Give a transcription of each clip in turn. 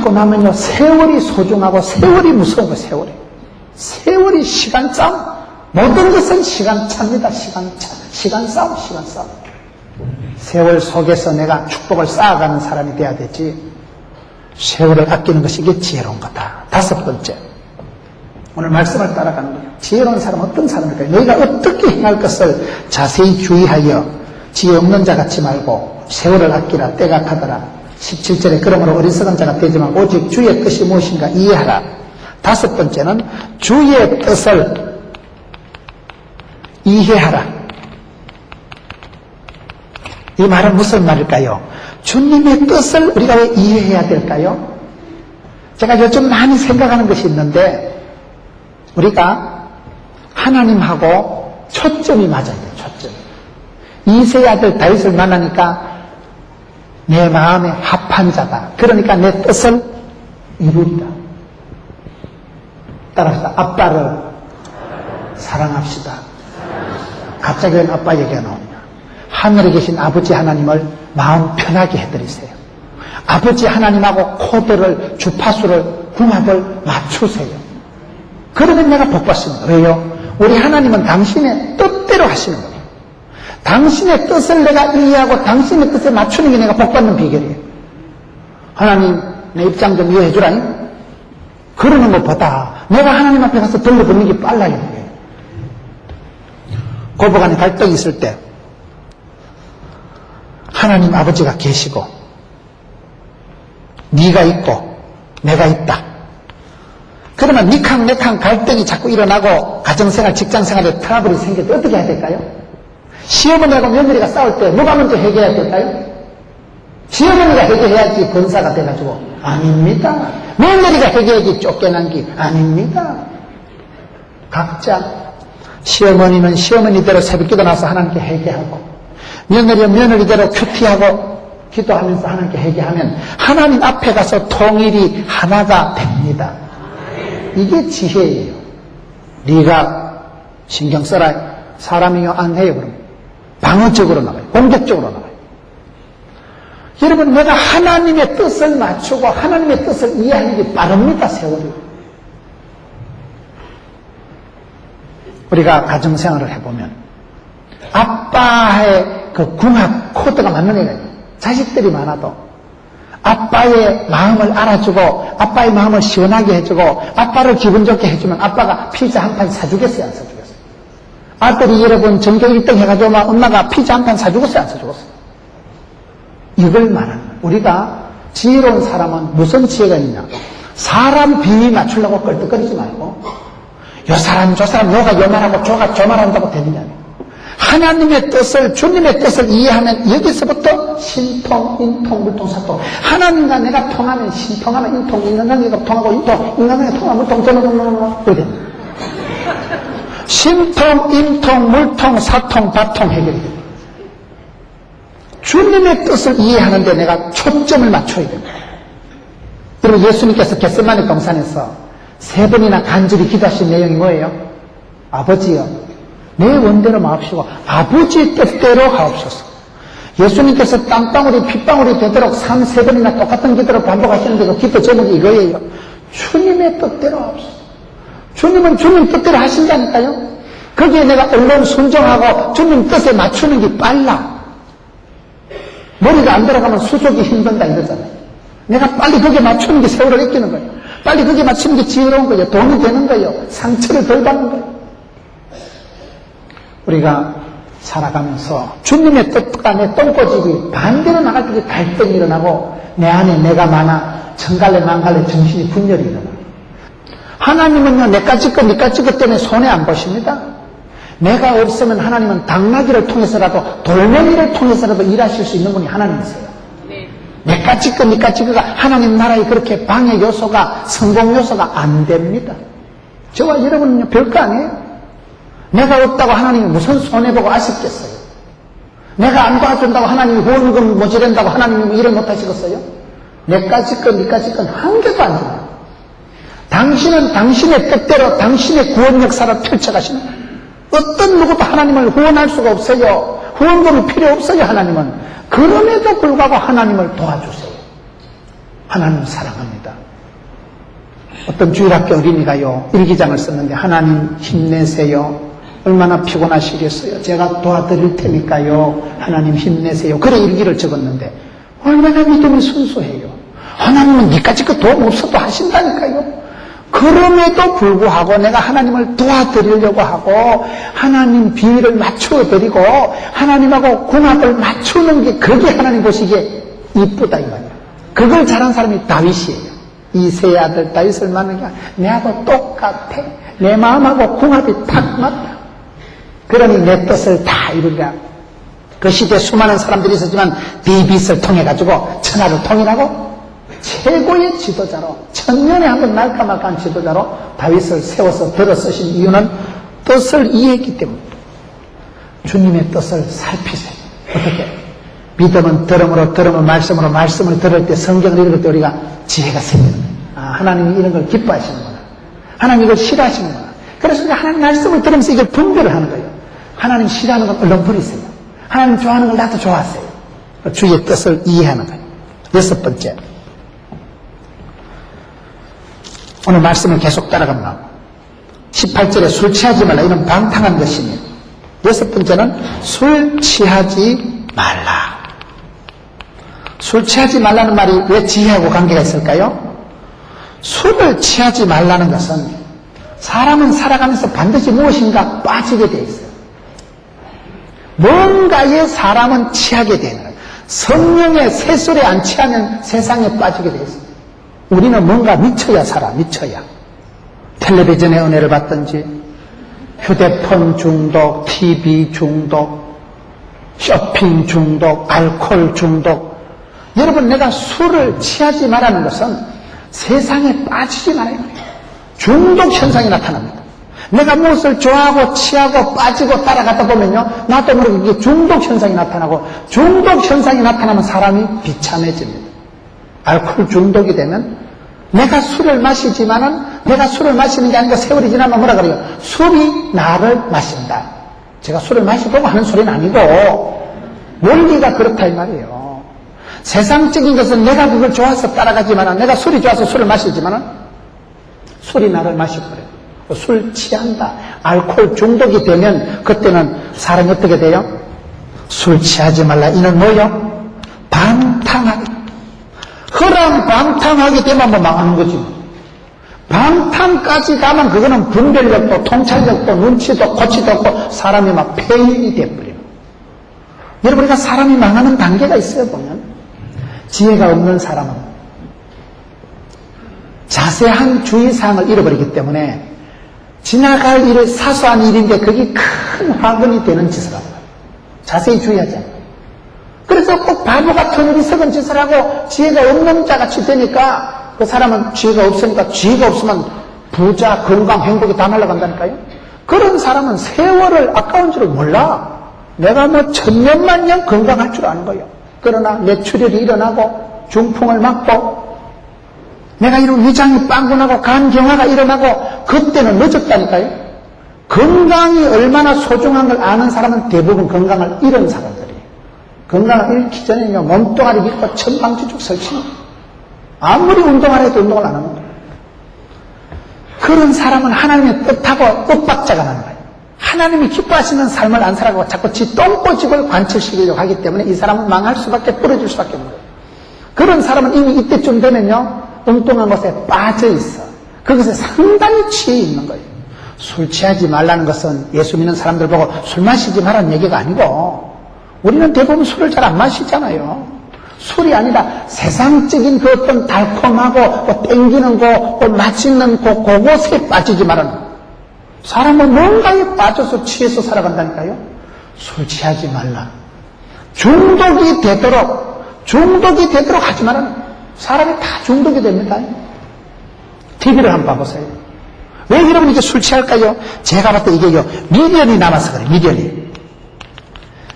죽고 나면요, 세월이 소중하고 세월이 무서운 거예요. 세월이 시간 싸움. 모든 것은 시간 차입니다. 시간 싸움. 세월 속에서 내가 축복을 쌓아가는 사람이 돼야 되지. 세월을 아끼는 것이 이게 지혜로운 거다. 5번째, 오늘 말씀을 따라가는 거예요. 지혜로운 사람은 어떤 사람일까요? 너희가 어떻게 행할 것을 자세히 주의하여 지혜 없는 자 같지 말고 세월을 아끼라. 때가 가더라. 17절에 그러므로 어리석은 자가 되지 말고 오직 주의 뜻이 무엇인가 이해하라. 5번째는 주의 뜻을 이해하라. 이 말은 무슨 말일까요? 주님의 뜻을 우리가 왜 이해해야 될까요? 제가 요즘 많이 생각하는 것이 있는데, 우리가 하나님하고 초점이 맞아야 돼요. 초점. 이새의 아들 다윗을 만나니까 내 마음에 합한 자다. 그러니까 내 뜻을 이루리라. 따라합시다. 아빠를 사랑합시다. 갑자기 웬 아빠 얘기가 나오냐. 하늘에 계신 아버지 하나님을 마음 편하게 해드리세요. 아버지 하나님하고 코드를, 주파수를, 궁합을 맞추세요. 그러면 내가 복 받습니다. 왜요? 우리 하나님은 당신의 뜻대로 하시는 거예요. 당신의 뜻을 내가 이해하고 당신의 뜻에 맞추는 게 내가 복 받는 비결이에요. 하나님, 내 입장 좀 이해해 주라니? 그러는 것보다 내가 하나님 앞에 가서 들러붙는 게 빨라야 돼요. 고부간에 갈등이 있을 때 하나님 아버지가 계시고 네가 있고 내가 있다. 그러면 니캉내캉 갈등이 자꾸 일어나고 가정생활, 직장생활에 트러블이 생길 때 어떻게 해야 될까요? 시어머니하고 며느리가 싸울 때 누가 먼저 해결해야 될까요? 시어머니가 해결해야지 권사가 돼가지고. 아닙니다. 며느리가 해결해야지 쫓겨난 게 아닙니다. 각자 시어머니는 시어머니대로 새벽기도 나서 하나님께 회개하고, 며느리는 며느리대로 큐티하고 기도하면서 하나님께 회개하면 하나님 앞에 가서 통일이 하나가 됩니다. 이게 지혜예요. 네가 신경 써라. 사람이요 안 해요. 그러면 방어적으로 나가요. 공격적으로 나가요. 여러분, 내가 하나님의 뜻을 맞추고 하나님의 뜻을 이해하는 게 빠릅니다. 세월이. 우리가 가정생활을 해보면 아빠의 그 궁합 코드가 맞는 애가 있어요. 자식들이 많아도 아빠의 마음을 알아주고 아빠의 마음을 시원하게 해주고 아빠를 기분 좋게 해주면 아빠가 피자 한 판 사주겠어요? 안 사주겠어요? 아들이 여러분 전교 1등 해가지고 막 엄마가 피자 한 판 사주겠어요? 안 사주겠어요? 이걸 말하는 거예요. 우리가 지혜로운 사람은 무슨 지혜가 있냐? 사람 비위 맞추려고 껄떡거리지 말고 요 사람 저 사람 요가 요 말하고 저가 저 말한다고 되느냐. 하나님의 뜻을, 주님의 뜻을 이해하면 여기서부터 신통, 인통, 물통, 사통. 하나님과 내가 통하면 신통하면 인통, 인간관계가 통하고 인통, 인간관계가 통하면 물통, 저는 그래. 신통, 인통, 물통, 사통, 바통 해결이 됩니다. 주님의 뜻을 이해하는데 내가 초점을 맞춰야 됩니다. 여러분, 예수님께서 겟세마네 동산에서 3번이나 간절히 기도하신 내용이 뭐예요? 아버지여, 내 원대로 마옵시고 아버지의 뜻대로 하옵소서. 예수님께서 땀방울이 핏방울이 되도록 3번이나 똑같은 기도를 반복하시는데 그 기도 제목이 이거예요. 주님의 뜻대로 하옵소서. 주님은 주님 뜻대로 하신다니까요. 거기에 내가 얼른 순종하고 주님 뜻에 맞추는 게 빨라. 머리가 안 들어가면 수족이 힘든다 이러잖아요. 내가 빨리 거기에 맞추는 게 세월을 이기는 거예요. 빨리 거기에 맞추는 게 지혜로운 거예요. 돈이 되는 거예요. 상처를 덜 받는 거예요. 우리가 살아가면서 주님의 뜻과 내 똥꼬집이 반대로 나갈 때 갈등이 일어나고 내 안에 내가 많아 천갈래 만갈래 정신이 분열이 일어나요. 하나님은요, 내까지 것 니까지 것 때문에 손해 안 보십니다. 내가 없으면 하나님은 당나귀를 통해서라도 돌멩이를 통해서라도 일하실 수 있는 분이 하나님이세요. 내까지 것 니까지 것가 하나님 나라에 그렇게 방해 요소가, 성공 요소가 안 됩니다. 저와 여러분은요, 별거 아니에요. 내가 없다고 하나님이 무슨 손해보고 아쉽겠어요? 내가 안 도와준다고 하나님이 후원금 모자란다고 하나님이 일을 못하시겠어요? 내까지 건, 니까지 건 한 개도 안 줘요. 당신은 당신의 뜻대로 당신의 구원 역사를 펼쳐가시는 거예요. 어떤 누구도 하나님을 후원할 수가 없어요. 후원금이 필요 없어요, 하나님은. 그럼에도 불구하고 하나님을 도와주세요. 하나님 사랑합니다. 어떤 주일학교 어린이가요, 일기장을 썼는데 하나님 힘내세요. 얼마나 피곤하시겠어요. 제가 도와드릴 테니까요. 하나님 힘내세요. 그래 일기를 적었는데 얼마나 믿음이 순수해요. 하나님은 니까짓 도움 없어도 하신다니까요. 그럼에도 불구하고 내가 하나님을 도와드리려고 하고 하나님 비위를 맞춰드리고 하나님하고 궁합을 맞추는 게 그게 하나님 보시기에 이쁘다 이 말이야. 그걸 잘한 사람이 다윗이에요. 이 세 아들 다윗을 만난 게 내하고 똑같아. 내 마음하고 궁합이 탁 맞다. 그러니 내 뜻을 다 이루리라. 그 시대에 수많은 사람들이 있었지만 데이빗을 통해 가지고 천하를 통일하고 최고의 지도자로, 천년에 한 번 날까 말까한 지도자로 다윗을 세워서 들어 쓰신 이유는 뜻을 이해했기 때문입니다. 주님의 뜻을 살피세요. 어떻게? 믿음은 들음으로, 들음은 말씀으로, 말씀을 들을 때, 성경을 읽을 때 우리가 지혜가 생기는 거예요. 아, 하나님이 이런 걸 기뻐하시는구나. 하나님 이걸 싫어하시는구나. 그래서 이제 하나님 말씀을 들으면서 이걸 분별을 하는 거예요. 하나님 싫어하는 건 얼른 버리세요. 하나님 좋아하는 걸 나도 좋아하세요. 주의 뜻을 이해하는 거예요. 여섯 번째. 오늘 말씀을 계속 따라갑니다. 18절에 술 취하지 말라. 이는 방탕한 것이며. 여섯 번째는 술 취하지 말라. 술 취하지 말라는 말이 왜 지혜하고 관계가 있을까요? 술을 취하지 말라는 것은 사람은 살아가면서 반드시 무엇인가 빠지게 되어 있어요. 뭔가에 사람은 취하게 되는 거예요. 성령의 새술에 안 취하면 세상에 빠지게 되어 있어요. 우리는 뭔가 미쳐야 살아, 미쳐야. 텔레비전의 은혜를 받든지, 휴대폰 중독, TV 중독, 쇼핑 중독, 알코올 중독. 여러분, 내가 술을 취하지 말라는 것은 세상에 빠지지 말아야 돼요. 중독 현상이 나타납니다. 내가 무엇을 좋아하고 취하고 빠지고 따라가다 보면요, 나도 모르게 이게 중독 현상이 나타나고, 중독 현상이 나타나면 사람이 비참해집니다. 알코올 중독이 되면 내가 술을 마시지만은 내가 술을 마시는 게 아니고 세월이 지나면 뭐라 그래요? 술이 나를 마신다. 제가 술을 마시려고 하는 소리는 아니고 원리가 그렇다 이 말이에요. 세상적인 것은 내가 그걸 좋아서 따라가지만은 내가 술이 좋아서 술을 마시지만은 술이 나를 마셔버려요. 술 취한다. 알코올 중독이 되면 그때는 사람이 어떻게 돼요? 술 취하지 말라. 이는 뭐요? 방탕하게. 방탕하게 되면 뭐 망하는 거지. 방탕까지 가면 그거는 분별력도 통찰력도 눈치도 고치도 없고 사람이 막 폐인이 돼버려요. 여러분, 우리가 사람이 망하는 단계가 있어요. 보면 지혜가 없는 사람은 자세한 주의사항을 잃어버리기 때문에 지나갈 일을 사소한 일인데 그게 큰 화근이 되는 짓을 합니다. 자세히 주의하지 않아요. 그래서 꼭 바보 같은 어리석은 짓을 하고 지혜가 없는 자같이 되니까 그 사람은 지혜가 없으니까 지혜가 없으면 부자, 건강, 행복이 다 날아간다니까요. 그런 사람은 세월을 아까운 줄을 몰라. 내가 뭐 천년만년 건강할 줄 아는 거예요. 그러나 뇌출혈이 일어나고 중풍을 맞고 내가 이런 위장이 빵꾸나고 간경화가 일어나고 그때는 늦었다니까요. 건강이 얼마나 소중한 걸 아는 사람은 대부분 건강을 잃은 사람들이에요. 건강을 잃기 전에는요, 몸뚱아리 믿고 천방지축 설치. 아무리 운동을 해도 운동을 안 하는 거예요. 그런 사람은 하나님의 뜻하고 엇박자가 나는 거예요. 하나님이 기뻐하시는 삶을 안 살아가고 자꾸 지 똥꼬집을 관철시키려고 하기 때문에 이 사람은 망할 수밖에 부러질 수밖에 없는 거예요. 그런 사람은 이미 이때쯤 되면요, 엉뚱한 것에 빠져 있어. 그것에 상당히 취해 있는 거예요. 술 취하지 말라는 것은 예수 믿는 사람들 보고 술 마시지 말라는 얘기가 아니고 우리는 대부분 술을 잘 안 마시잖아요. 술이 아니라 세상적인 그 어떤 달콤하고 땡기는 거, 맛있는 거, 그것에 빠지지 말라는 거예요. 사람은 뭔가에 빠져서 취해서 살아간다니까요. 술 취하지 말라. 중독이 되도록 하지 말라는 거예요. 사람이 다 중독이 됩니다. TV를 한번 봐보세요. 왜 여러분 이게 술 취할까요? 제가 봤을 때 이게요, 미련이 남아서 그래요.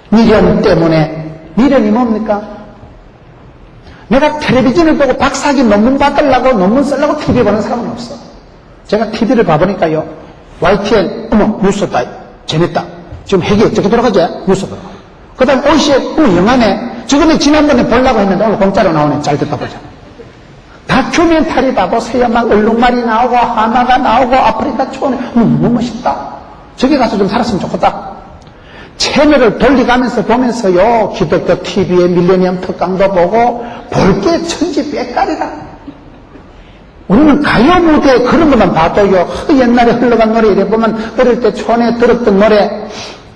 미련 때문에. 미련이 뭡니까? 내가 텔레비전을 보고 박사학위 논문 받으려고 논문 쓰려고 TV 보는 사람은 없어. 제가 TV를 봐보니까요, YTN, 어머, 뉴스다. 재밌다. 지금 핵이 어떻게 돌아가지? 뉴스 돌아가. 그 다음 OC에, 어머, 영화네. 지금에 지난번에 보려고 했는데 오늘 공짜로 나오네. 잘 듣다 보자. 다큐멘터리 다 보세요. 막 얼룩말이 나오고 하마가 나오고 아프리카 초원에 너무 멋있다. 저기 가서 좀 살았으면 좋겠다. 채널을 돌려가면서 보면서요, 기독교 TV에 밀레니엄 특강도 보고 볼 게 천지 빽깔이다. 우리는 가요 무대 그런 것만 봐도요, 옛날에 흘러간 노래 이래 보면 어릴 때 촌에 들었던 노래,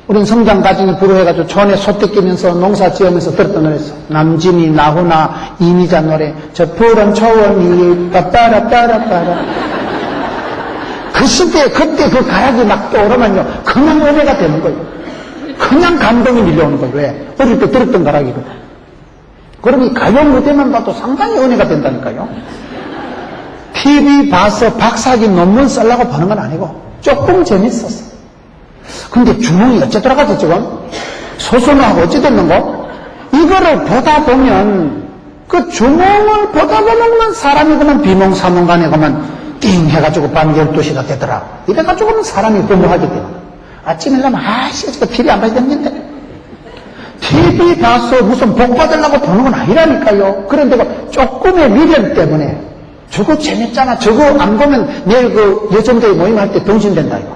우린 성장 가정이 부르해가지고 촌에 소떼 끼면서 농사 지으면서 들었던 노래였어. 남진이, 나훈아, 이미자 노래. 저 푸른 초원이 빠빠라빠라빠라. 그 시대에 그때 그 가락이 막 떠오르면요, 그냥 은혜가 되는 거예요. 그냥 감동이 밀려오는 거예요. 왜? 어릴 때 들었던 가락이거든. 그럼 이 가요 무대만 봐도 상당히 은혜가 된다니까요. TV 봐서 박사학위 논문 쓰려고 보는 건 아니고 조금 재밌었어. 근데 주몽이 어째 돌아가지 지금? 소설하고 어찌 됐는고? 이거를 보다 보면 그 주몽을 보다 보면 사람이 그만 비몽사몽간에 그만 띵 해가지고 밤 12시가 되더라. 이래가지고는 사람이 거무하게 돼요. 아침에 일어나면 아씨 TV 안 봐야 되는데 TV 봐서 무슨 복 받으려고 보는 건 아니라니까요. 그런데 조금의 미련 때문에 저거 재밌잖아. 저거 안 보면 내일 그 여정대회 모임할 때 병신된다 이거.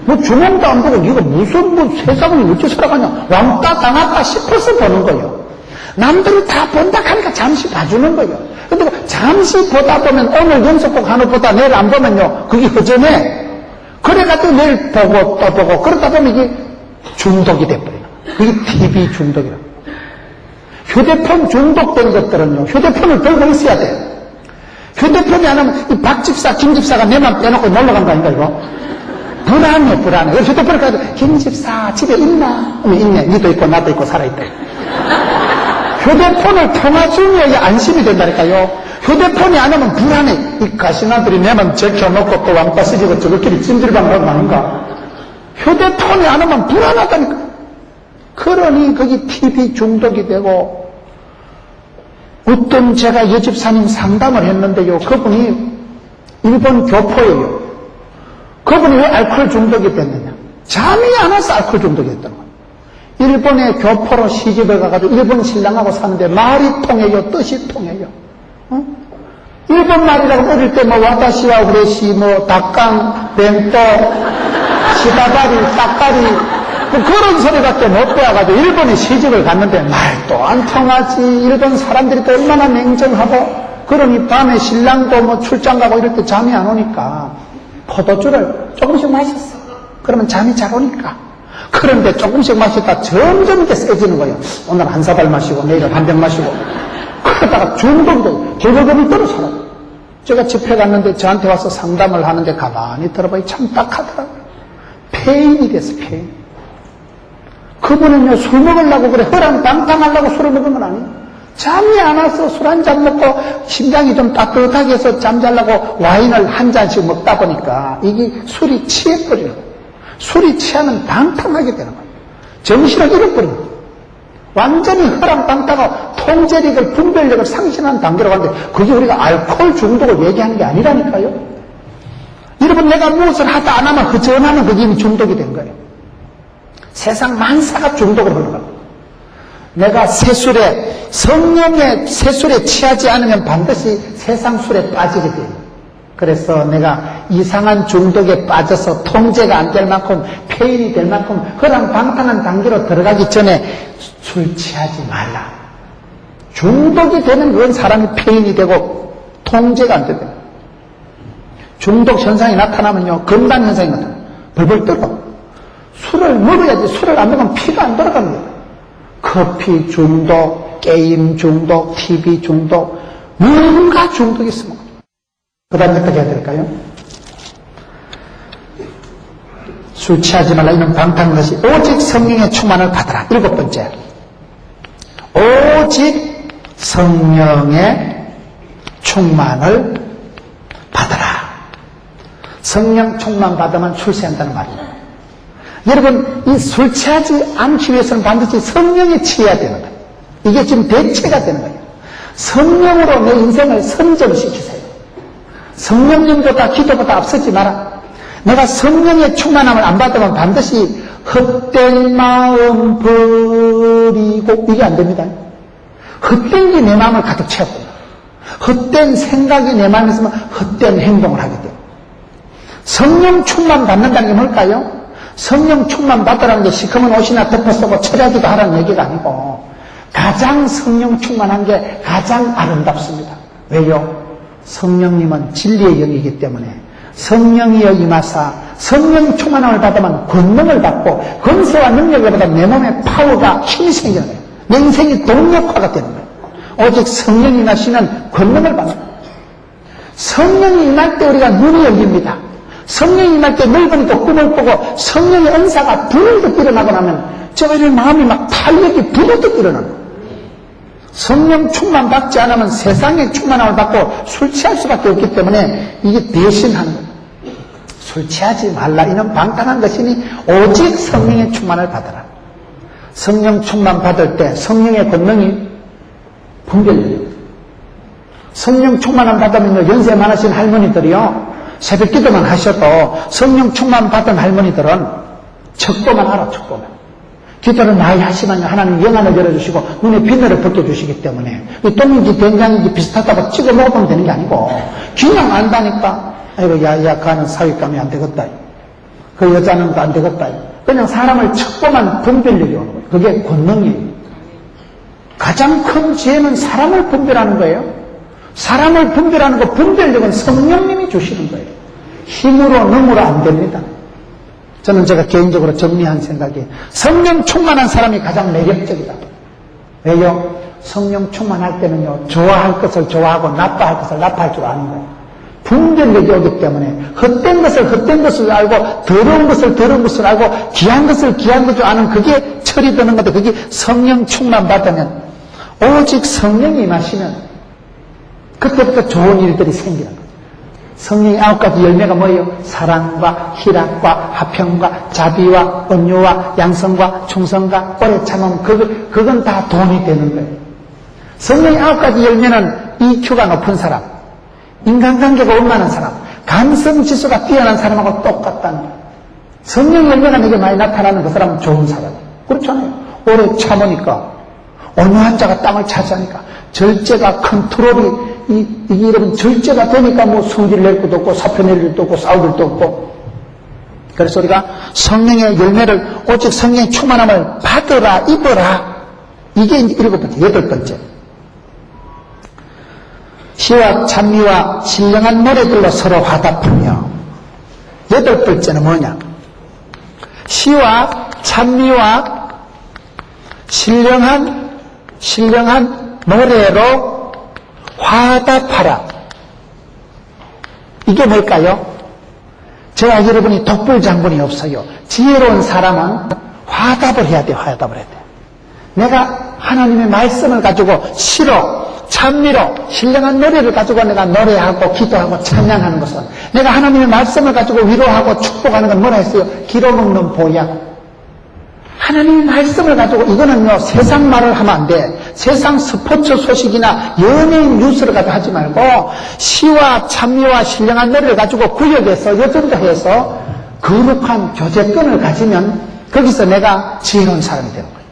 뭐 주몽도 안 보고 이거 무슨 뭐 세상을 어찌 살아가냐. 왕따 당할까 싶어서 보는 거예요. 남들이 다 본다 하니까 잠시 봐주는 거예요. 근데 잠시 보다 보면 오늘 연속곡 하나 보다 내일 안 보면요. 그게 허전해. 그래가지고 내일 보고 또 보고 그러다 보면 이게 중독이 돼버려요. 그게 TV 중독이라고. 휴대폰 중독된 것들은요. 휴대폰을 들고 있어야 돼요. 휴대폰이 안 하면 이 박집사, 김집사가 내만 빼놓고 놀러간 거 아닌가 이거? 불안해, 불안해. 그래서 휴대폰을 가지고 김집사 집에 있나? 있네. 니도 있고 나도 있고 살아있다. 휴대폰을 통화 중에 안심이 된다니까요. 휴대폰이 안 하면 불안해. 이 가시나들이 내만 제껴놓고 또 왕따 쓰지고 저것끼리 찜질방가고 하는가? 휴대폰이 안 하면 불안하다니까. 그러니 거기 TV 중독이 되고 어떤 제가 여집사님 상담을 했는데요. 그분이 일본 교포예요. 그분이 왜 알코올 중독이 됐느냐? 잠이 안 와서 알코올 중독이 됐다는 거예요. 일본의 교포로 시집을 가가지고 일본 신랑하고 사는데 말이 통해요, 뜻이 통해요. 어? 일본 말이라고 어릴 때 뭐 와다시와 우레시, 뭐 닭강, 벤또, 시다바리, 딱가리 뭐 그런 소리밖에 못 배워가지고 일본에 시집을 갔는데 말도 안 통하지. 일본 사람들이 또 얼마나 냉정하고 그러니 밤에 신랑도 뭐 출장 가고 이럴 때 잠이 안 오니까 포도주를 조금씩 마셨어. 그러면 잠이 잘 오니까. 그런데 조금씩 마시다 점점 이렇게 세지는 거예요. 오늘 한 사발 마시고 내일은 한 병 마시고 그러다가 중독이 돼요. 결국은 떨어져요. 제가 집회 갔는데 저한테 와서 상담을 하는데 가만히 들어봐요. 참 딱하더라고요. 폐인이 됐어, 폐인. 그분은요, 술 먹으려고 그래. 허랑방탕하려고 술을 먹은 건 아니에요. 잠이 안 와서 술 한 잔 먹고 심장이 좀 따뜻하게 해서 잠자려고 와인을 한 잔씩 먹다 보니까 이게 술이 취해버리는 거예요. 술이 취하면 방탕하게 되는 거예요. 정신을 잃어버리는 거예요. 완전히 허랑방탕하고 통제력을, 분별력을 상실하는 단계로 가는데 그게 우리가 알코올 중독을 얘기하는 게 아니라니까요. 여러분, 내가 무엇을 하다 안 하면 허전하면 그게 이미 중독이 된 거예요. 세상 만사가 중독으로 흘러가요. 내가 새술에, 성령의 새술에 취하지 않으면 반드시 세상 술에 빠지게 돼요. 그래서 내가 이상한 중독에 빠져서 통제가 안 될 만큼, 폐인이 될 만큼 허랑방탕한 단계로 들어가기 전에 술 취하지 말라. 중독이 되면 그건 사람이 폐인이 되고 통제가 안 되거든요. 중독 현상이 나타나면요, 금단 현상이 나타나요. 벌벌 떨어. 술을 먹어야지. 술을 안 먹으면 피가 안 돌아가는 거예요. 커피 중독, 게임 중독, TV 중독, 뭔가 중독이 있으면 그 다음에 어떻게 해야 될까요? 술 취하지 말라. 이는 방탕한 것이 오직 성령의 충만을 받아라. 7번째, 오직 성령의 충만을 받아라. 성령 충만 받으면 출세한다는 말이에요. 여러분, 이 술 취하지 않기 위해서는 반드시 성령에 취해야 되는 거예요. 이게 지금 대체가 되는 거예요. 성령으로 내 인생을 선점시키세요. 성령님보다 기도보다 앞서지 마라. 내가 성령의 충만함을 안 받으면 반드시 헛된 마음 버리고 이게 안 됩니다. 헛된 게 내 마음을 가득 채웠거든요. 헛된 생각이 내 마음에 있으면 헛된 행동을 하게 돼요. 성령 충만 받는다는 게 뭘까요? 성령 충만 받으라는 게 시커먼 옷이나 덮어 쓰고 철야기도 하라는 얘기가 아니고 가장 성령 충만한 게 가장 아름답습니다. 왜요? 성령님은 진리의 영이기 때문에 성령이여 임하사 성령 충만함을 받으면 권능을 받고 권세와 능력을 받아 내 몸에 파워가 힘이 생겨요. 내 인생이 동력화가 되는 거예요. 오직 성령이 임하시는 권능을 받는 거예요. 성령이 임할 때 우리가 눈이 열립니다. 성령이 임할 때 넓은이도 꿈을 꾸고 성령의 은사가 부르듯 일어나고 나면 저희들 마음이 막 탄력이 부르듯 일어나는 거예요. 성령 충만 받지 않으면 세상의 충만함을 받고 술 취할 수밖에 없기 때문에 이게 대신하는 거예요. 술 취하지 말라 이는 방탕한 것이니 오직 성령의 충만을 받아라. 성령 충만 받을 때 성령의 권능이 분별됩니다. 성령 충만함 받으면 연세 많으신 할머니들이요 새벽 기도만 하셔도 성령 충만 받은 할머니들은 척도만 알아. 척도만 기도를 많이 하시면 하나님 영안을 열어주시고 눈에 비늘을 벗겨주시기 때문에 똥인지 된장인지 비슷하다고 찍어 먹으면 되는 게 아니고 그냥 안다니까. 아이고 야 가는 사윗감이 안 되겠다. 그 여자는 안 되겠다. 그냥 사람을 척도만 분별력이 오는 거예요. 그게 권능이에요. 가장 큰 지혜는 사람을 분별하는 거예요. 사람을 분별하는 거 분별력은 성령님이 주시는 거예요. 힘으로 능으로 안 됩니다. 저는 제가 개인적으로 정리한 생각이 성령 충만한 사람이 가장 매력적이다. 왜요? 성령 충만할 때는요 좋아할 것을 좋아하고 나빠할 것을 나빠할 줄 아는 거예요. 분별력이 오기 때문에 헛된 것을 헛된 것을 알고 더러운 것을 더러운 것을 알고 귀한 것을 귀한 것을 아는 그게 철이 드는 건데 그게 성령 충만 받으면 오직 성령이 임하시면 그때부터 좋은 일들이 생기는 거예요. 성령의 9가지 열매가 뭐예요? 사랑과 희락과 화평과 자비와 온유와 양성과 충성과 오래 참음 그건 다 돈이 되는 거예요. 성령의 9가지 열매는 EQ가 높은 사람, 인간관계가 원만한 사람, 감성지수가 뛰어난 사람하고 똑같다는 거예요. 성령 열매가 내게 많이 나타나는 그 사람은 좋은 사람이에요. 그렇잖아요. 오래 참으니까 온유한 자가 땅을 차지하니까 절제가 컨트롤이 이게 여러분 절제가 되니까 뭐 성질 낼 것도 없고 사표 낼 일도 없고 싸울 일도 없고 그래서 우리가 성령의 열매를 오직 성령의 충만함을 받으라 입어라 이게 이제 7번째 8번째 시와 찬미와 신령한 노래들로 서로 화답하며 8번째는 뭐냐 시와 찬미와 신령한 노래로 화답하라. 이게 뭘까요? 저와 여러분이 독불장군이 없어요. 지혜로운 사람은 화답을 해야 돼요. 화답을 해야 돼요. 내가 하나님의 말씀을 가지고 시로 찬미로 신령한 노래를 가지고 내가 노래하고 기도하고 찬양하는 것은 내가 하나님의 말씀을 가지고 위로하고 축복하는 건 뭐라 했어요? 기로 먹는 보약. 하나님의 말씀을 가지고 이거는요 세상 말을 하면 안 돼. 세상 스포츠 소식이나 연예인 뉴스를 가지고 하지 말고 시와 찬미와 신령한 노래를 가지고 구역에서 여전도해서 거룩한 교제권을 가지면 거기서 내가 지혜로운 사람이 되는 거예요.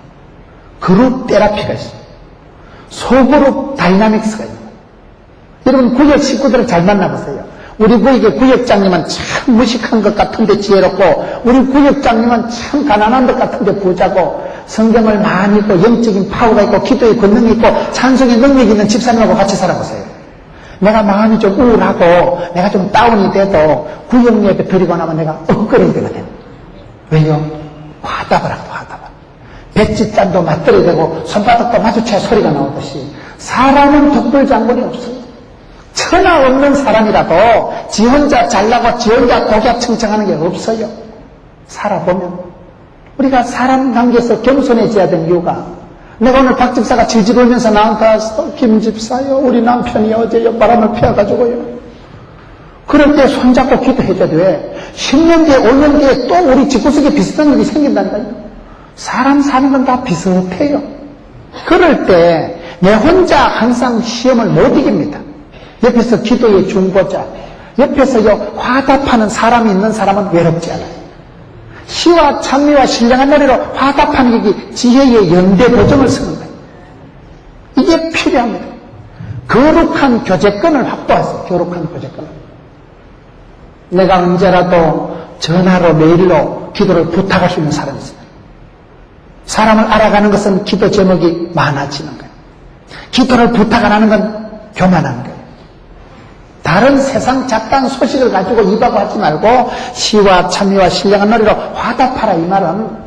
그룹 테라피가 있어요. 소그룹 다이나믹스가 있는 거예요. 여러분 구역 식구들을 잘 만나보세요. 우리 구역의 구역장님은 참 무식한 것 같은데 지혜롭고 우리 구역장님은 참 가난한 것 같은데 부자고 성경을 많이 읽고 영적인 파워가 있고 기도의 권능이 있고 찬송의 능력이 있는 집사님하고 같이 살아보세요. 내가 마음이 좀 우울하고 내가 좀 다운이 돼도 구역 예배 드리고 나면 내가 업그레이드가 돼요. 왜요? 화답을 하고 화답을. 백지짠도 맞들어야 되고 손바닥도 마주쳐야 소리가 나오듯이 사람은 독불장군이 없어요. 천하 없는 사람이라도 지 혼자 잘나고 지 혼자 독약청청하는 게 없어요. 살아보면 우리가 사람 관계에서 겸손해져야 되는 이유가 내가 오늘 박 집사가 질질 울면서 나한테 와서 김 집사요 우리 남편이 어제 바람을 피워가지고요 그럴 때 손잡고 기도해줘야 돼. 10년 뒤에 5년 뒤에 또 우리 집구석에 비슷한 일이 생긴다니까요. 사람 사는 건 다 비슷해요. 그럴 때 내 혼자 항상 시험을 못 이깁니다. 옆에서 기도의 중보자, 옆에서요 화답하는 사람이 있는 사람은 외롭지 않아요. 시와 찬미와 신령한 노래로 화답하는 게 지혜의 연대 보정을 쓰는 거예요. 이게 필요합니다. 거룩한 교제권을 확보하세요. 거룩한 교제권을. 내가 언제라도 전화로 메일로 기도를 부탁할 수 있는 사람이 있어요. 사람을 알아가는 것은 기도 제목이 많아지는 거예요. 기도를 부탁 안 하는 건 교만한 거예요. 다른 세상 잡다한 소식을 가지고 입하고 하지 말고 시와 참미와 신령한 노래로 화답하라. 이 말은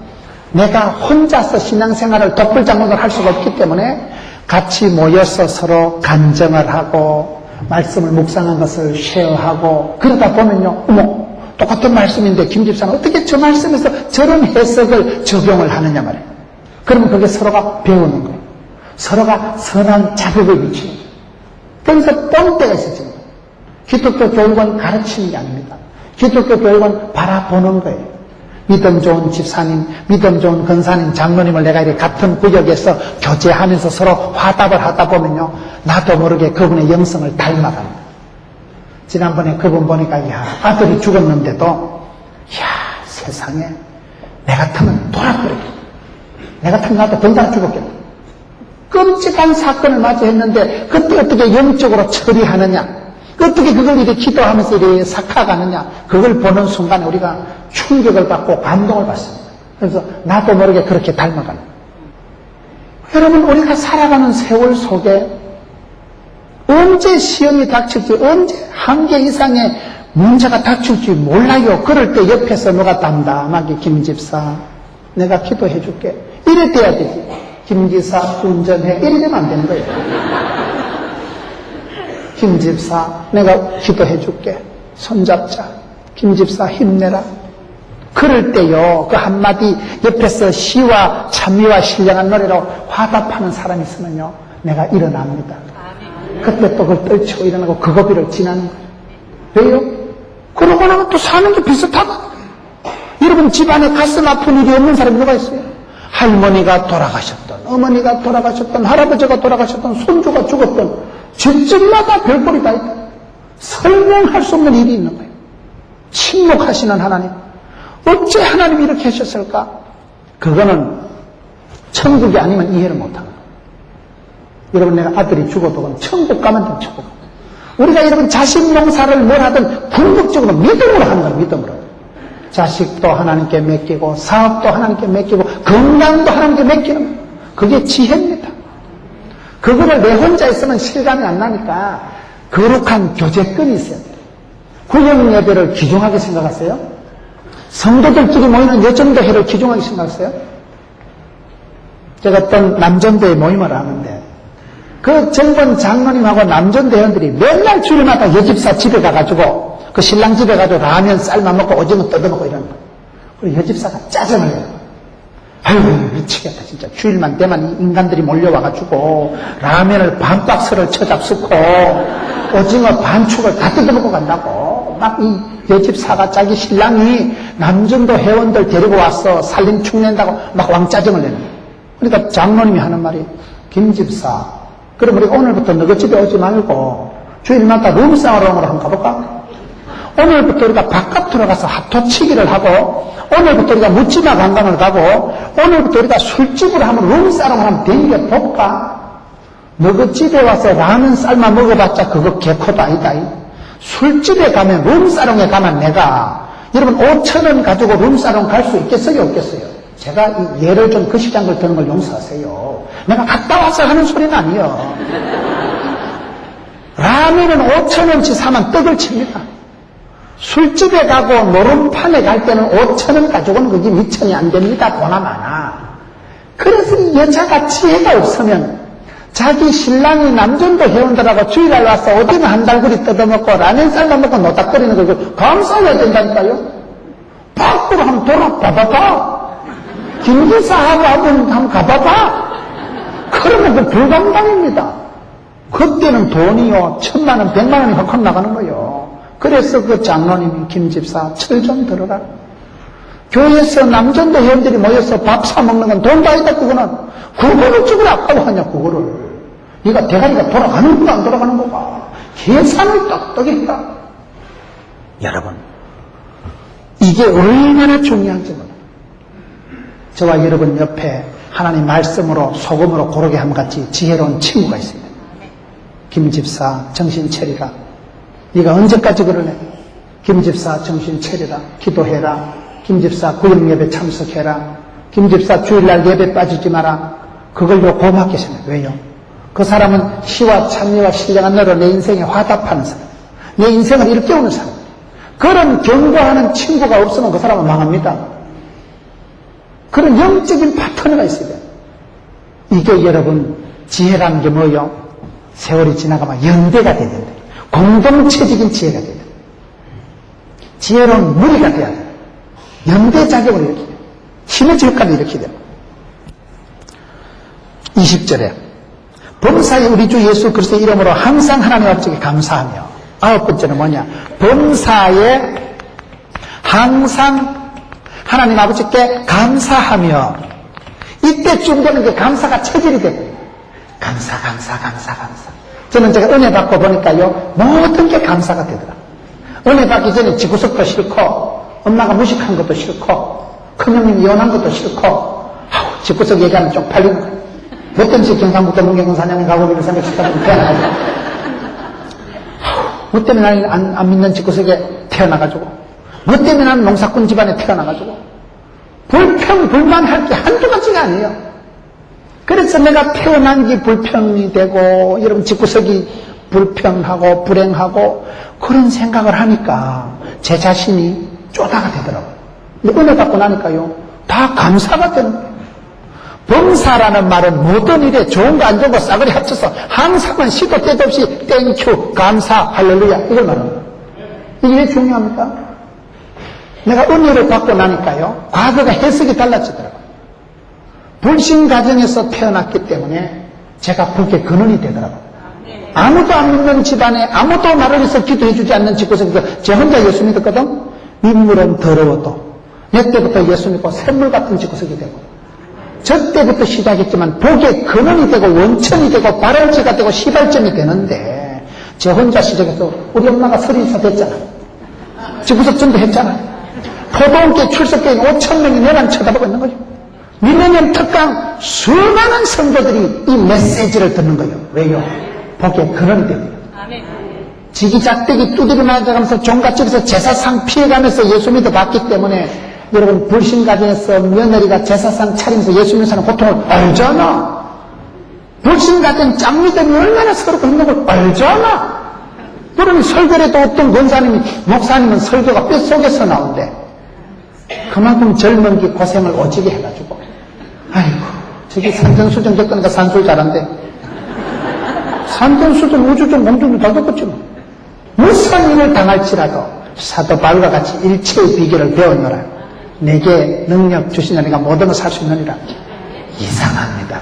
내가 혼자서 신앙생활을 독불장군을 할 수가 없기 때문에 같이 모여서 서로 간증을 하고 말씀을 묵상한 것을 쉐어하고 그러다 보면요, 어머 똑같은 말씀인데 김 집사는 어떻게 저 말씀에서 저런 해석을 적용을 하느냐 말이에요. 그러면 그게 서로가 배우는 거예요. 서로가 선한 자극을 미치는 거예요. 그래서 뻔때가 있어지는 거예요. 기독교 교육은 가르치는 게 아닙니다. 기독교 교육은 바라보는 거예요. 믿음 좋은 집사님, 믿음 좋은 권사님, 장로님을 내가 이렇게 같은 구역에서 교제하면서 서로 화답을 하다 보면요, 나도 모르게 그분의 영성을 닮아갑니다. 지난번에 그분 보니까, 야, 아들이 죽었는데도, 야, 세상에, 내 같으면 돌아버리겠다. 내 같으면 나도 덩달아 죽었겠다. 끔찍한 사건을 맞이했는데, 그때 어떻게 영적으로 처리하느냐, 어떻게 그걸 이렇게 기도하면서 이렇게 삭화가느냐, 그걸 보는 순간에 우리가 충격을 받고 감동을 받습니다. 그래서 나도 모르게 그렇게 닮아가는 거예요. 여러분, 우리가 살아가는 세월 속에 언제 시험이 닥칠지, 언제 한계 이상의 문제가 닥칠지 몰라요. 그럴 때 옆에서 누가 담담하게 김집사, 내가 기도해 줄게. 이래 돼야 되지. 김집사 운전해. 이래 되면 안 되는 거예요. 김집사, 내가 기도해 줄게. 손잡자. 김집사, 힘내라. 그럴 때요, 그 한마디 옆에서 시와 찬미와 신령한 노래로 화답하는 사람이 있으면요, 내가 일어납니다. 그때 또 그걸 떨치고 일어나고 그 고비를 지나는 거예요. 왜요? 그러고 나면 또 사는 게 비슷하다. 여러분 집안에 가슴 아픈 일이 없는 사람이 누가 있어요? 할머니가 돌아가셨던, 어머니가 돌아가셨던, 할아버지가 돌아가셨던, 손주가 죽었던, 집집마다 별꼴이 다 있다. 설명할 수 없는 일이 있는 거예요. 침묵하시는 하나님. 어째 하나님이 이렇게 하셨을까? 그거는 천국이 아니면 이해를 못하는 거예요. 여러분, 내가 아들이 죽어도 그럼 천국 가면 돼, 천국. 우리가 여러분 자식 농사를 뭘 하든 궁극적으로 믿음으로 하는 거예요, 믿음으로. 자식도 하나님께 맡기고, 사업도 하나님께 맡기고, 건강도 하나님께 맡기는 거예요. 그게 지혜입니다. 그거를 내 혼자 있으면 실감이 안 나니까 거룩한 교제권이 있어야 돼요. 구역 예배를 귀중하게 생각하세요? 성도들끼리 모이는 여정도회를 귀중하게 생각하세요? 제가 어떤 남전도회 모임을 하는데 그 정번 장로님하고 남전도 회원들이 맨날 주일마다 여집사 집에 가가지고 그 신랑 집에 가서 라면 삶아 먹고 오징어 뜯어먹고 이러는 거예요. 그리고 여집사가 짜증을 내요. 아유, 미치겠다, 진짜. 주일만 되면 이 인간들이 몰려와가지고, 라면을 반 박스를 쳐잡수고, 오징어 반축을 다 뜯어먹고 간다고. 막 이 여집사가 자기 신랑이 남전도 회원들 데리고 와서 살림 축낸다고 막 왕짜증을 내는 거예요. 그러니까 장로님이 하는 말이, 김집사, 그럼 우리 오늘부터 너희 집에 오지 말고, 주일마다 룸사롱으로 한번 가볼까? 오늘부터 우리가 바깥으로 가서 합토치기를 하고, 오늘부터 우리가 묻지마 관광을 가고, 오늘부터 우리가 술집으로 한번 룸사롱을 한번 댕겨볼까? 너그 집에 와서 라면 삶아 먹어봤자 그거 개코도 아니다. 술집에 가면, 룸사롱에 가면 내가, 여러분 5,000원 가지고 룸사롱 갈 수 있겠어요? 없겠어요? 제가 이 예를 좀 그 시장을 드는 걸 용서하세요. 내가 갔다 와서 하는 소리는 아니에요. 라면은 5,000원치 사면 떡을 칩니다. 술집에 가고 노름판에 갈 때는 5,000원 가지고는 그게 미천이 안 됩니다. 보나 마나. 그래서 이 여자가 지혜가 없으면 자기 신랑이 남전도 회원들하고 주일날 와서 오징어 한 달구리 뜯어먹고 라면 삶아 먹고 노닥거리는 거 감싸워야 된다니까요. 밖으로 한번 돌아봐봐. 김기사하고 한번 가봐봐. 그러면 그 불감당입니다. 그때는 돈이요 1,000만 원, 100만 원이 헉헉 나가는 거예요. 그래서 그 장로님이 김집사 철 좀 들어라. 교회에서 남전도 회원들이 모여서 밥 사 먹는 건 돈도 아니다. 그거를 죽으라 아까워하냐 그거를. 네가 대가리가 돌아가는 거가 안 돌아가는 거가. 계산을 똑똑히 해라. 여러분 이게 얼마나 중요한지 몰라요. 저와 여러분 옆에 하나님 말씀으로 소금으로 고르게 함같이 지혜로운 친구가 있습니다. 김집사 정신 차리라. 네가 언제까지 그러네? 김집사 정신 차리라. 기도해라. 김집사 구역예배 참석해라. 김집사 주일날 예배 빠지지 마라. 그걸로 고맙게 생각해. 왜요? 그 사람은 시와 찬미와 신령한 너로 내 인생에 화답하는 사람, 내 인생을 일깨우는 사람. 그런 경고하는 친구가 없으면 그 사람은 망합니다. 그런 영적인 파트너가 있어야 돼요. 이게 여러분 지혜라는 게 뭐예요? 세월이 지나가면 연대가 돼야 된다. 공동체적인 지혜가 돼야 된다. 지혜로운 무리가 돼야 돼요. 연대작용을 일으키게 돼요. 시너지 효과를 일으키게 돼요. 20절에 범사에 우리 주 예수 그리스도의 이름으로 항상 하나님 아버지께 감사하며, 9번째는 뭐냐? 범사에 항상 하나님 아버지께 감사하며, 이때쯤 되는 게 감사가 체질이 돼요. 감사. 저는 제가 은혜 받고 보니까요, 모든 게 감사가 되더라. 은혜 받기 전에 지구석도 싫고, 엄마가 무식한 것도 싫고, 큰형님이 이혼한 것도 싫고, 집구석 얘기하면 쪽팔리고, 몇 번씩 경상북도 문경사냥에 가고 있는 생각 싶다면 태어나가지고, 뭐 때문에 나는 안 믿는 집구석에 태어나가지고, 뭐 때문에 나는 농사꾼 집안에 태어나가지고, 불평불만할 게 한두 가지가 아니에요. 그래서 내가 태어난 게 불평이 되고, 여러분 집구석이 불평하고, 불행하고, 그런 생각을 하니까 제 자신이 쪼다가 되더라고요. 근데 은혜 받고 나니까요, 다 감사가 되는 거예요. 범사라는 말은 모든 일에 좋은 거 안 좋은 거 싸그리 합쳐서 항상은 시도 때도 없이 땡큐, 감사, 할렐루야 이걸 말하는 거예요. 이게 왜 중요합니까? 내가 은혜를 받고 나니까요, 과거가 해석이 달라지더라고요. 불신 가정에서 태어났기 때문에 제가 불교 근원이 되더라고요. 아무도 안 믿는 집안에 아무도 나를 위해서 기도해 주지 않는 집구석에서 제 혼자 예수 믿었거든. 민물은 더러워도 내 때부터 예수 믿고 샘물 같은 집구석이 되고, 저 때부터 시작했지만 복의 근원이 되고 원천이 되고 발원지가 되고 시발점이 되는데, 제 혼자 시작해서 우리 엄마가 30살 됐잖아. 집구석 전도했잖아. 포도원교회 출석교인 5,000명이 내만 쳐다보고 있는 거죠. 밀레니엄 특강 수많은 성도들이 이 메시지를 듣는 거예요. 왜요? 복의 근원이 됩니다. 지기작대기 두드려 맞아가면서 종갓집에서 제사상 피해가면서 예수 믿어 봤기 때문에, 여러분 불신 가정에서 며느리가 제사상 차리면서 예수 믿는 사람 고통을 알잖아. 불신 가정 짱 믿으면 얼마나 서럽고 힘든 걸 알잖아. 그러니 설교에도 어떤 권사님이, 목사님은 설교가 뼛속에서 나온대. 그만큼 젊은 기 고생을 오지게 해가지고, 아이고 저기 산전수전 겪으니까 산술 잘한대. 산전수전 우주전 몸중도 다 겪었지 뭐. 무슨 일을 당할지라도 사도 바울과 같이 일체의 비결을 배웠노라. 내게 능력 주시느니가 모든 걸 살 수 있느니라. 이상합니다.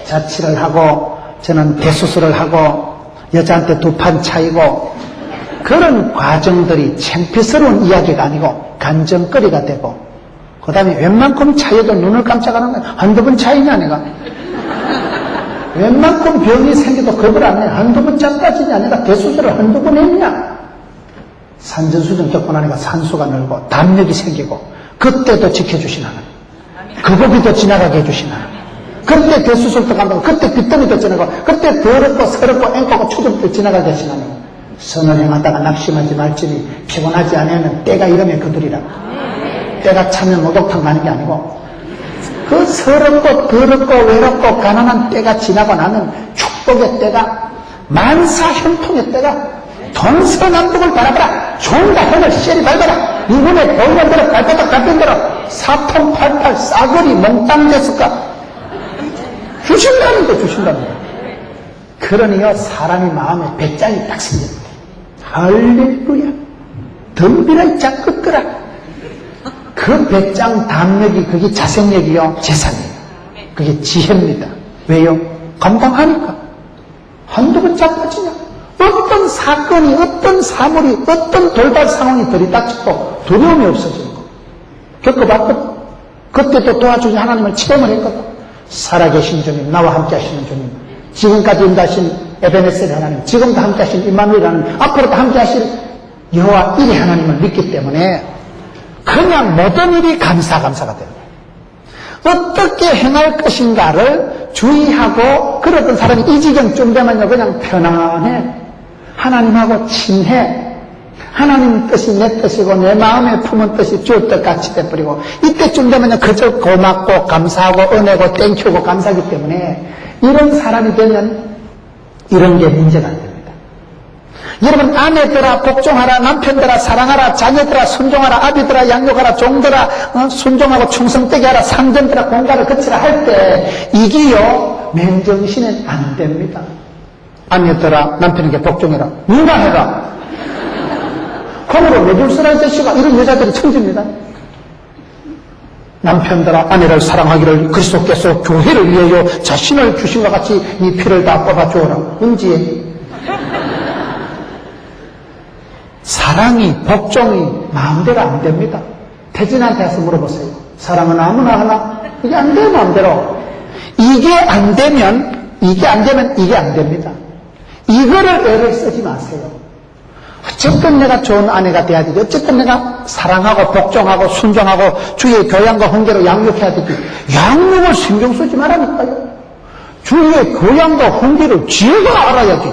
자취를 하고, 저는 대수술을 하고, 여자한테 2판 차이고, 그런 과정들이 창피스러운 이야기가 아니고 간정거리가 되고, 그 다음에 웬만큼 차여도 눈을 깜짝 안 하는 거야. 한두 번 차이냐 내가. 웬만큼 병이 생겨도 겁을 안 내. 한두 번 짝빠지냐 내가 대수술을 한두 번 했냐. 산전수전 겪고 나니까 산소가 늘고 담력이 생기고, 그때도 지켜주신 하나님, 그거비도 지나가게 해주신 하나님, 그때 대수술도 간다고, 그때 빚더미도 지나가고, 그때 더럽고 서럽고 앵꼬고 추접도 지나가게 하신 하나님, 선을 행하다가 낙심하지 말지니 피곤하지 않으면 때가 이러면 그들이라. 때가 차면 목욕탕 가는 게 아니고, 그 서럽고 더럽고 외롭고 가난한 때가 지나고 나면 축복의 때가, 만사형통의 때가, 동서남북을 바라봐라. 종가 행을 시리 밟아라. 이번에 보이는 대로 발바닥 밟은 대로 사통팔팔 싸그리 몽땅 됐을까? 주신다는 거 주신다는 거. 그러니요, 사람이 마음에 배짱이 딱 생깁니다. 할렐루야. 덤비라 짝긋거라. 그 배짱 담력이, 그게 자생력이요, 재산이에요. 그게 지혜입니다. 왜요? 감당하니까. 한두 번 짝빠지냐? 어떤 사건이, 어떤 사물이, 어떤 돌발 상황이 들이닥치고 두려움이 없어지는 거. 겪어봤거든. 그때도 도와주신 하나님을 체험을 했거든. 살아계신 주님, 나와 함께 하시는 주님, 지금까지 인도하신 에베네셀 하나님, 지금도 함께 하신 임마누엘 하나님, 앞으로도 함께 하실 여호와 일의 하나님을 믿기 때문에 그냥 모든 일이 감사가 되는 거예요. 어떻게 행할 것인가를 주의하고 그러던 사람이 이 지경쯤 되면요 그냥 편안해. 하나님하고 친해. 하나님 뜻이 내 뜻이고 내 마음에 품은 뜻이 주 뜻같이 돼버리고 이때쯤 되면요 그저 고맙고 감사하고 은혜고 땡큐고 감사하기 때문에 이런 사람이 되면 이런 게 문제가 안 됩니다. 여러분 아내들아 복종하라, 남편들아 사랑하라, 자녀들아 순종하라, 아비들아 양육하라, 종들아 순종하고 충성되게 하라, 상전들아 공가를 거치라 할 때 이게요 맨정신은 안 됩니다. 아내들아 남편에게 복종해라, 누가 해라. 그러므로 메둘스라 제시가 이런 여자들이 천지입니다. 남편들아 아내를 사랑하기를 그리스도께서 교회를 위하여 자신을 주신 것 같이 이 피를 다 뽑아주어라. 은지에 사랑이 복종이 마음대로 안 됩니다. 태진한테 가서 물어보세요. 사랑은 아무나 하나? 이게 안 돼요 마음대로. 이게 안 되면 이게 안 됩니다. 이거를 애를 쓰지 마세요. 어쨌든 내가 좋은 아내가 돼야 되지. 어쨌든 내가 사랑하고 복종하고 순종하고 주의 교양과 훈계로 양육해야 되지. 양육을 신경 쓰지 말라니까요. 주의 교양과 훈계를 지가 알아야지.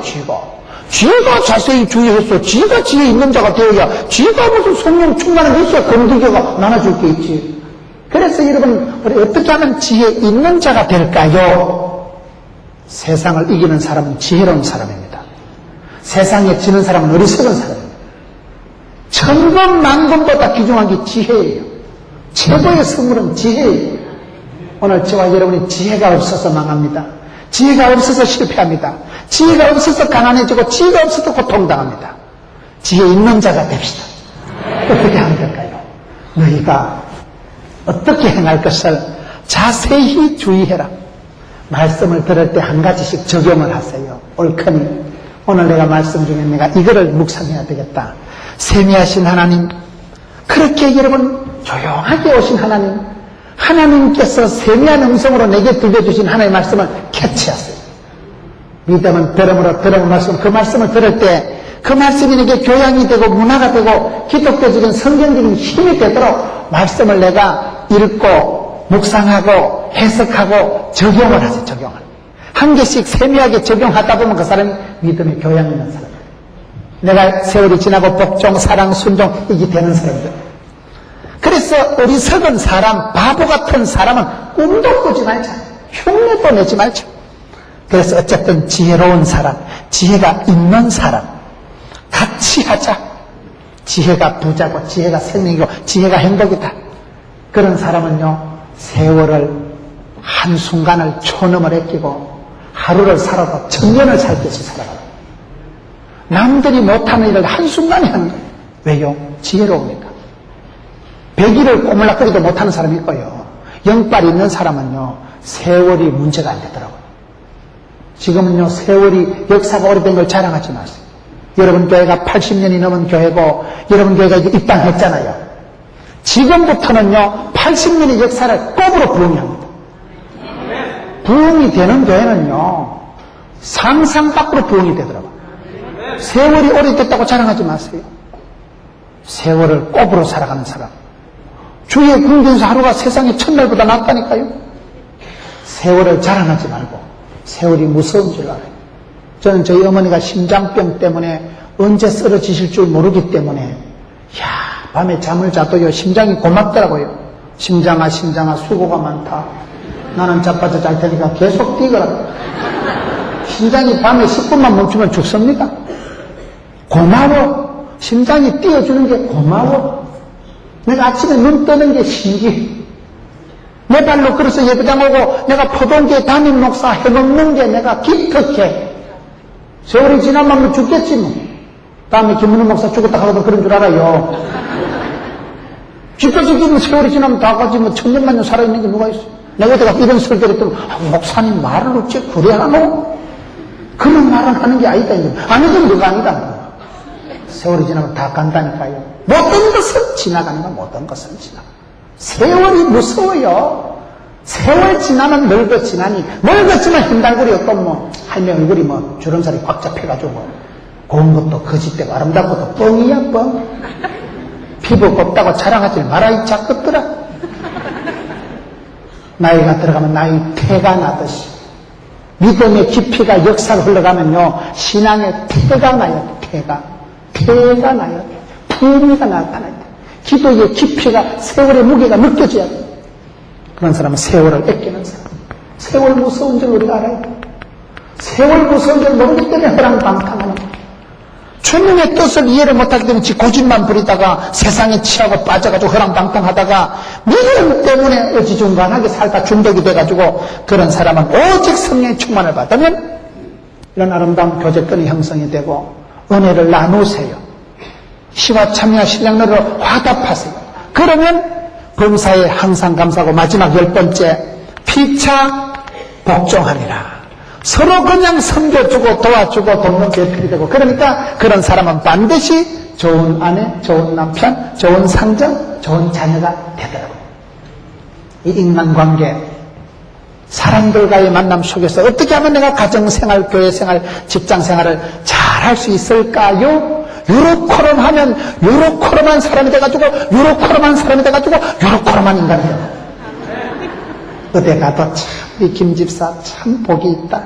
지가 자세히 주의해서 지가 지혜 있는 자가 되어야 지가 무슨 성령 충만한 있어야 건드겨가 나눠줄 게 있지. 그래서 여러분 우리 어떻게 하면 지혜 있는 자가 될까요? 세상을 이기는 사람은 지혜로운 사람입니다. 세상에 지는 사람은 어리석은 사람입니다. 천번 만번보다 귀중한 게 지혜예요. 최고의 선물은 지혜예요. 오늘 저와 여러분이 지혜가 없어서 망합니다. 지혜가 없어서 실패합니다. 지혜가 없어서 가난해지고 지혜가 없어서 고통당합니다. 지혜 있는 자가 됩시다. 어떻게 하면 될까요? 너희가 어떻게 행할 것을 자세히 주의해라. 말씀을 들을 때 한 가지씩 적용을 하세요. 옳거니 오늘 내가 말씀 중에 내가 이거를 묵상해야 되겠다. 세미하신 하나님, 그렇게 여러분 조용하게 오신 하나님, 하나님께서 세미한 음성으로 내게 들려주신 하나님의 말씀을 캐치하세요. 믿음은 들음으로 들은 말씀, 그 말씀을 들을 때 그 말씀이 내게 교양이 되고 문화가 되고 기독교적인 성경적인 힘이 되도록 말씀을 내가 읽고 묵상하고 해석하고 적용을 하세요. 적용을. 한 개씩 세미하게 적용하다 보면 그 사람이 믿음의 교양 있는 사람이에요. 내가 세월이 지나고 복종, 사랑, 순종 이게 되는 사람들. 그래서 어리석은 사람, 바보 같은 사람은 꿈도 꾸지 말자. 흉내도 내지 말자. 그래서 어쨌든 지혜로운 사람, 지혜가 있는 사람 같이 하자. 지혜가 부자고 지혜가 생명이고 지혜가 행복이다. 그런 사람은요 세월을 한순간을 초넘을 아끼고 하루를 살아도 천년을 살 듯이 살아가요. 남들이 못하는 일을 한순간에 하는 거예요. 왜요? 지혜로우니까. 100일을 꼬물락거리도 못하는 사람이 있고요. 영빨이 있는 사람은요 세월이 문제가 안 되더라고요. 지금은요 세월이 역사가 오래된 걸 자랑하지 마세요. 여러분 교회가 80년이 넘은 교회고 여러분 교회가 이제 입당했잖아요. 지금부터는요 80년의 역사를 꼽으로 부흥합니다. 부흥이 되는 교회는요 상상 밖으로 부흥이 되더라고요. 세월이 오래됐다고 자랑하지 마세요. 세월을 꼽으로 살아가는 사람, 주의 궁전에서 하루가 세상의 첫날보다 낫다니까요. 세월을 자랑하지 말고 세월이 무서운 줄 알아요. 저는 저희 어머니가 심장병 때문에 언제 쓰러지실 줄 모르기 때문에 밤에 잠을 자도요 심장이 고맙더라고요. 심장아 수고가 많다. 나는 자빠져 잘 테니까 계속 뛰거라. 심장이 밤에 10분만 멈추면 죽습니다. 고마워. 심장이 뛰어주는 게 고마워. 내가 아침에 눈 뜨는 게 신기해. 내 발로 걸어서 예배당 오고 내가 포동교회 담임 목사 해먹는 게 내가 기특해. 세월이 지나면 죽겠지 뭐. 다음에 김문호 목사 죽었다 하고도 그런 줄 알아요. 죽겠지. 세월이 지나면 다 가지 뭐 천년만년 살아있는 게 누가 있어. 내가 어디가 이런 설교를 했더니 목사님 말을 어째 그래 하노? 그런 말을 하는 게 아니다. 아니든 누가 아니다. 세월이 지나면 다 간다니까요. 모든 것은 지나가는 건 모든 것은 지나가. 세월이 무서워요. 세월 지나면 늙어지나니 늙었지만 흰달굴이 또 뭐 할매 얼굴이 뭐 주름살이 꽉 잡혀가지고 고운 것도 거짓되고 아름다운 것도 뻥이야 뻥. 피부 곱다고 자랑하지 마라 이 작것들아. 나이가 들어가면 나이 태가 나듯이 믿음의 깊이가 역사를 흘러가면요, 신앙의 태가 나요. 태가 나요. 품위가 나타나요. 기도의 깊이가, 세월의 무게가 느껴져야 돼요. 그런 사람은 세월을 아끼는 사람. 세월 무서운 줄 우리가 알아야 돼요. 세월 무서운 줄 모르기 때문에 허랑방탕하는 거예요. 주님의 뜻을 이해를 못하기 때문에 지 고집만 부리다가 세상에 취하고 빠져가지고 허랑방탕하다가 믿음 때문에 어지중간하게 살다 중독이 돼가지고, 그런 사람은 오직 성령의 충만을 받으면 이런 아름다운 교제권이 형성이 되고 은혜를 나누세요. 시와 참여와 신령으로 화답하세요. 그러면 범사에 항상 감사하고, 마지막 10번째, 피차 복종하니라. 서로 그냥 섬겨주고 도와주고 돕는 배필이 되고, 그러니까 그런 사람은 반드시 좋은 아내, 좋은 남편, 좋은 상정, 좋은 자녀가 되더라고요. 이 인간관계, 사람들과의 만남 속에서 어떻게 하면 내가 가정생활, 교회생활, 직장생활을 잘할 수 있을까요? 요렇게만 하면 요렇게만 사람이 돼가지고 요렇게만 사람이 돼가지고 요렇게만 인간이 돼요. 어디 가도 참 이 김집사 참 복이 있다.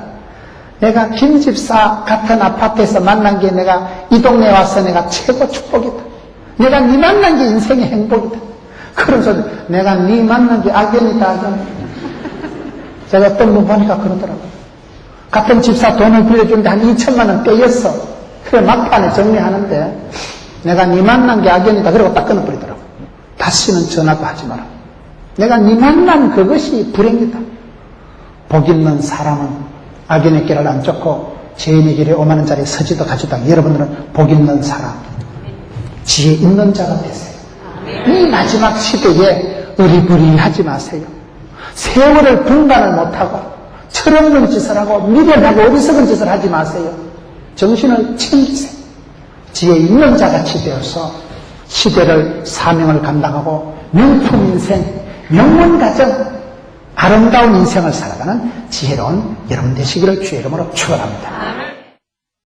내가 김집사 같은 아파트에서 만난 게 내가 이 동네에 와서 내가 최고 축복이다. 내가 네 만난 게 인생의 행복이다. 그런 소리. 내가 네 만난 게 악연이다. 악연. 제가 어떤 분 보니까 그러더라고요. 같은 집사 돈을 빌려주는데 한 2천만 원 떼였어. 그래 막판에 정리하는데 내가 네 만난 게 악연이다. 그러고 딱 끊어버리더라고요. 다시는 전화도 하지 마라. 내가 네 만난 그것이 불행이다. 복 있는 사람은 악인의 길을 안 쫓고 죄인의 길에 5만 원짜리 서지도 가지도. 여러분들은 복 있는 사람, 지혜 있는 자가 되세요. 이 마지막 시대에 어리부리하지 마세요. 세월을 분간을 못하고 철없는 짓을 하고 미련하고 어리석은 짓을 하지 마세요. 정신을 챙기세요. 지혜 있는 자같이 되어서 시대를, 사명을 감당하고 명품 인생, 명문 가정, 아름다운 인생을 살아가는 지혜로운 여러분 되시기를 주의 이름으로 축원합니다.